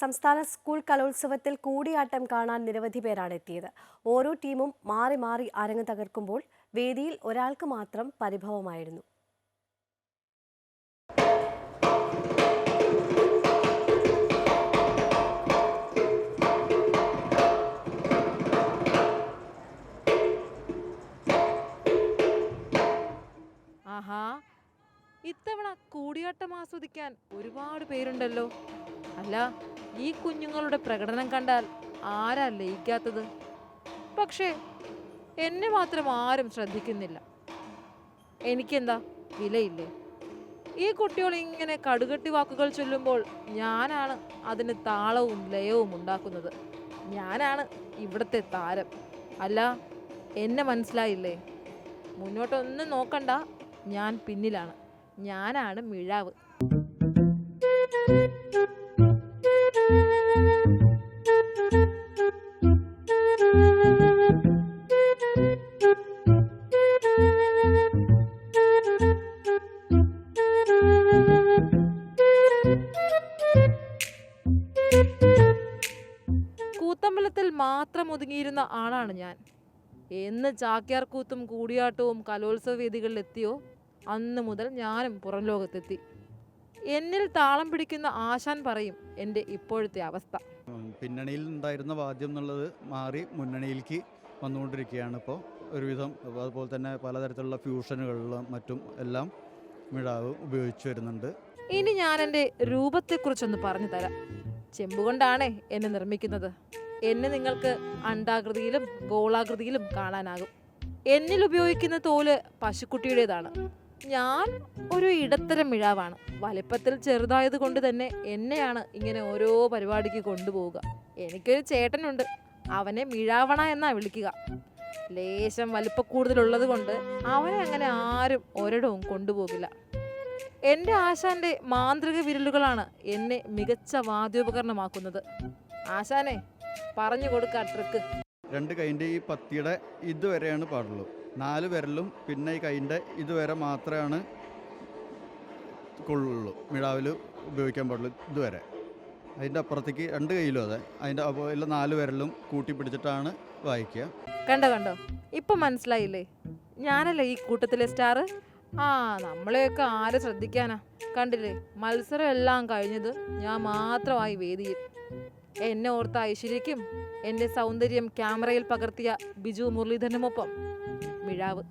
സംസ്ഥാന സ്കൂൾ കലോത്സവത്തിൽ കൂടിയാട്ടം കാണാൻ നിരവധി പേരാണ് എത്തിയത്. ഓരോ ടീമും മാറി മാറി അരങ്ങ് തകർക്കുമ്പോൾ വേദിയിൽ ഒരാൾക്ക് മാത്രം പരിഭവമായിരുന്നു. ആഹാ, ഇത്തവണ കൂടിയാട്ടം ആസ്വദിക്കാൻ ഒരുപാട് പേരുണ്ടല്ലോ. അല്ല, ഈ കുഞ്ഞുങ്ങളുടെ പ്രകടനം കണ്ടാൽ ആരാ ലയിക്കാത്തത്? പക്ഷേ എന്നെ മാത്രം ആരും ശ്രദ്ധിക്കുന്നില്ല. എനിക്കെന്താ വിലയില്ലേ? ഈ കുട്ടികൾ ഇങ്ങനെ കടുകട്ടി വാക്കുകൾ ചൊല്ലുമ്പോൾ ഞാനാണ് അതിന് താളവും ലയവും ഉണ്ടാക്കുന്നത്. ഞാനാണ് ഇവിടുത്തെ താരം. അല്ല, എന്നെ മനസ്സിലായില്ലേ? മുന്നോട്ടൊന്നും നോക്കണ്ട, ഞാൻ പിന്നിലാണ്. ഞാനാണ് മിഴാവ്. കൂത്തമ്പലത്തിൽ മാത്രം ഒതുങ്ങിയിരുന്ന ആളാണ് ഞാൻ. എന്ന് ചാക്യാർ കൂത്തും കൂടിയാട്ടവും കലോത്സവ വേദികളിൽ എത്തിയോ അന്ന് മുതൽ ഞാനും പുറം ലോകത്തെത്തി. എന്നിൽ താളം പിടിക്കുന്ന ആശാൻ പറയും എൻ്റെ ഇപ്പോഴത്തെ അവസ്ഥ. പിന്നണിയിൽ ഉണ്ടായിരുന്ന വാദ്യം എന്നുള്ളത് മാറി മുന്നണിയിലേക്ക് വന്നുകൊണ്ടിരിക്കുകയാണ് ഇപ്പോൾ ഒരുവിധം. അതുപോലെ തന്നെ പലതരത്തിലുള്ള ഫ്യൂഷനുകളിലും മറ്റും എല്ലാം മിഴാവ് ഉപയോഗിച്ചു വരുന്നുണ്ട്. ഇനി ഞാൻ എൻ്റെ രൂപത്തെക്കുറിച്ചൊന്ന് പറഞ്ഞു തരാം. ചെമ്പുകൊണ്ടാണേ എന്നെ നിർമ്മിക്കുന്നത്. എന്നെ നിങ്ങൾക്ക് അണ്ഡാകൃതിയിലും ഗോളാകൃതിയിലും കാണാനാകും. എന്നിൽ ഉപയോഗിക്കുന്ന തോല് പശുക്കുട്ടിയുടേതാണ്. ഞാൻ ഒരു ഇടത്തരം മിഴാവാണ്. വലിപ്പത്തിൽ ചെറുതായത് കൊണ്ട് തന്നെ എന്നെയാണ് ഇങ്ങനെ ഓരോ പരിപാടിക്ക് കൊണ്ടുപോവുക. എനിക്കൊരു ചേട്ടനുണ്ട്, അവനെ മിഴാവണ എന്നാ വിളിക്കുക. ലേശം വലിപ്പക്കൂടുതലുള്ളത് കൊണ്ട് അവനെ അങ്ങനെ ആരും ഒരിടവും കൊണ്ടുപോകില്ല. എൻ്റെ ആശാന്റെ മാന്ത്രിക വിരലുകളാണ് എന്നെ മികച്ച വാദ്യോപകരണമാക്കുന്നത്. ആശാനെ, പറഞ്ഞു കൊടുക്ക ട്രിക്ക്. 2 കൈൻ്റെ ഈ പത്തിയുടെ ഇതുവരെയാണ് പാടുള്ളൂ. 4 വിരലും പിന്നെ ഈ കൈൻ്റെ ഇതുവരെ മാത്രമാണ് കൊള്ളുള്ളൂ. മിഴാവിൽ ഉപയോഗിക്കാൻ പാടുള്ളൂ ഇതുവരെ. അതിൻ്റെ അപ്പുറത്തേക്ക് 2 കൈയിലും അതെ. അതിൻ്റെ അതുപോലെ 4 വിരലും കൂട്ടി പിടിച്ചിട്ടാണ് വായിക്കുക. കണ്ടോ, ഇപ്പം മനസ്സിലായില്ലേ? ഞാനല്ലേ ഈ കൂട്ടത്തിലെ സ്റ്റാർ. നമ്മളെയൊക്കെ ആരെ ശ്രദ്ധിക്കാനാ? കണ്ടില്ലേ, മത്സരം എല്ലാം കഴിഞ്ഞത് ഞാൻ മാത്രമായി വേദിയിൽ. എന്നെ ഓർത്ത ഐശ്വര്യയ്ക്കും എൻ്റെ സൗന്ദര്യം ക്യാമറയിൽ പകർത്തിയ ബിജു മുരളീധരനുമൊപ്പം മിഴാവ്.